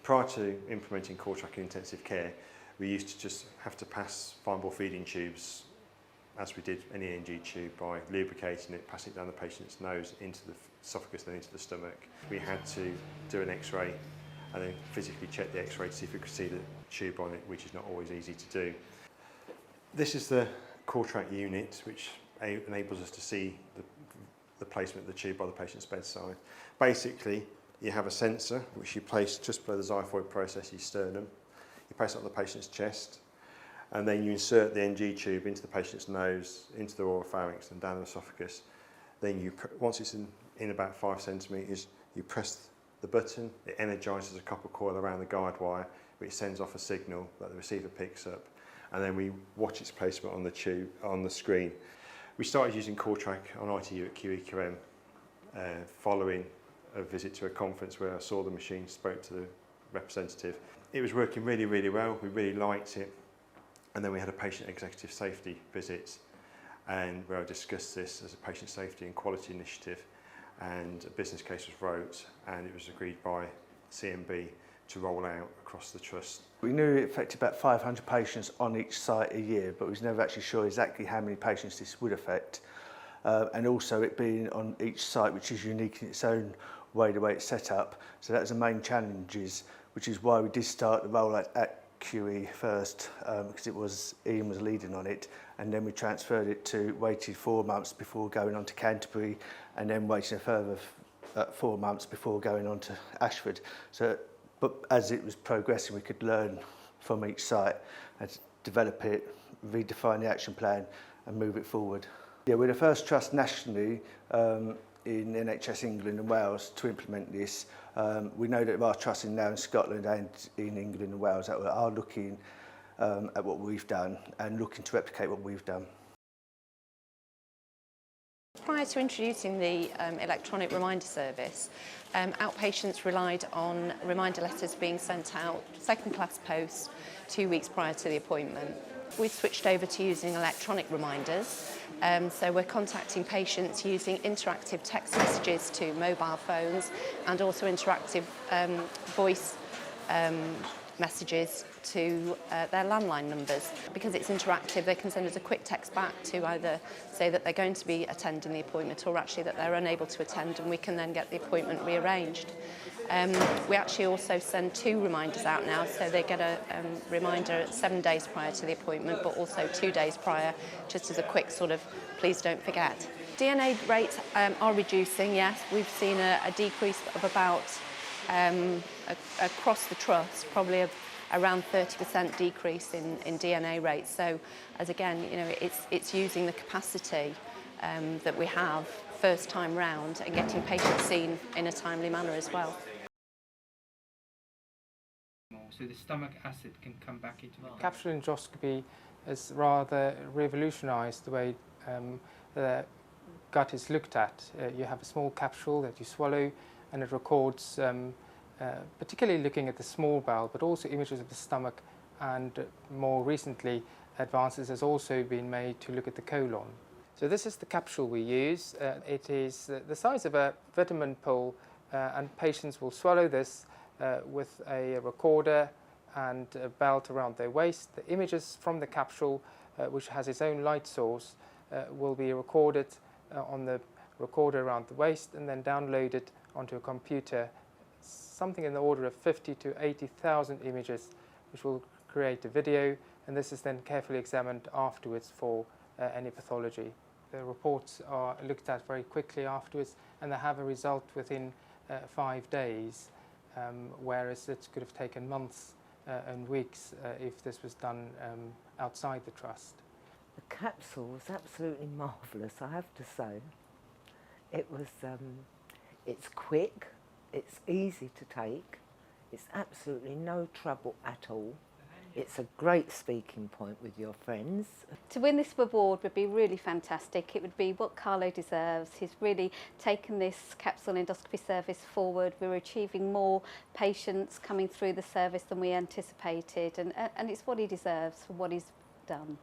Prior to implementing Cortrak in intensive care, we used to just have to pass fine bore feeding tubes, as we did any ENG tube, by lubricating it, passing it down the patient's nose into the esophagus, then into the stomach. We had to do an X-ray and then physically check the X-ray to see if we could see the tube on it, which is not always easy to do. This is the Cortrak unit, which enables us to see the placement of the tube by the patient's bedside. Basically, you have a sensor which you place just below the xiphoid processus sternum. You place it on the patient's chest, and then you insert the NG tube into the patient's nose, into the oropharynx and down the esophagus. Then once it's in about 5 centimetres, you press the button, it energises a copper coil around the guide wire, which sends off a signal that the receiver picks up, and then we watch its placement on the tube, on the screen. We started using Cortrak on ITU at QEQM following a visit to a conference where I saw the machine, spoke to the representative. It was working really, really well. We really liked it. And then we had a patient executive safety visit, and where I discussed this as a patient safety and quality initiative, and a business case was wrote, and it was agreed by CMB to roll out across the trust. We knew it affected about 500 patients on each site a year, but we was never actually sure exactly how many patients this would affect. And also it being on each site, which is unique in its own way, the way it's set up. So that was the main challenges, which is why we did start the rollout at QE first, because Ian was leading on it, and then we transferred it to, waited 4 months before going on to Canterbury, and then waited a further 4 months before going on to Ashford. So, but as it was progressing, we could learn from each site and develop it, redefine the action plan and move it forward. Yeah, we're the first trust nationally in NHS England and Wales to implement this. We know that there are trusts now in Scotland and in England and Wales that are looking at what we've done and looking to replicate what we've done. Prior to introducing the electronic reminder service, outpatients relied on reminder letters being sent out second-class post 2 weeks prior to the appointment. We've switched over to using electronic reminders, so we're contacting patients using interactive text messages to mobile phones and also interactive voice messages to their landline numbers. Because it's interactive, they can send us a quick text back to either say that they're going to be attending the appointment or actually that they're unable to attend, and we can then get the appointment rearranged. We actually also send 2 reminders out now, so they get a reminder 7 days prior to the appointment, but also 2 days prior, just as a quick sort of please don't forget. DNA rates are reducing, yes. We've seen a decrease of about across the trust, probably around 30% decrease in DNA rates. So, as again, you know, it's using the capacity that we have first time round and getting patients seen in a timely manner as well. So the stomach acid can come back into the Capsule endoscopy has rather revolutionised the way the gut is looked at. You have a small capsule that you swallow, and it records, particularly looking at the small bowel, but also images of the stomach, and more recently advances has also been made to look at the colon. So this is the capsule we use. It is the size of a vitamin pill, and patients will swallow this with a recorder and a belt around their waist. The images from the capsule, which has its own light source, will be recorded on the recorder around the waist and then downloaded onto a computer, something in the order of 50 to 80,000 images, which will create a video, and this is then carefully examined afterwards for any pathology. The reports are looked at very quickly afterwards, and they have a result within 5 days, whereas it could have taken months and weeks if this was done outside the trust. The capsule was absolutely marvellous, I have to say. It was, it's quick, it's easy to take, it's absolutely no trouble at all. It's a great speaking point with your friends. To win this award would be really fantastic. It would be what Carlo deserves. He's really taken this capsule endoscopy service forward. We're achieving more patients coming through the service than we anticipated, and it's what he deserves for what he's done.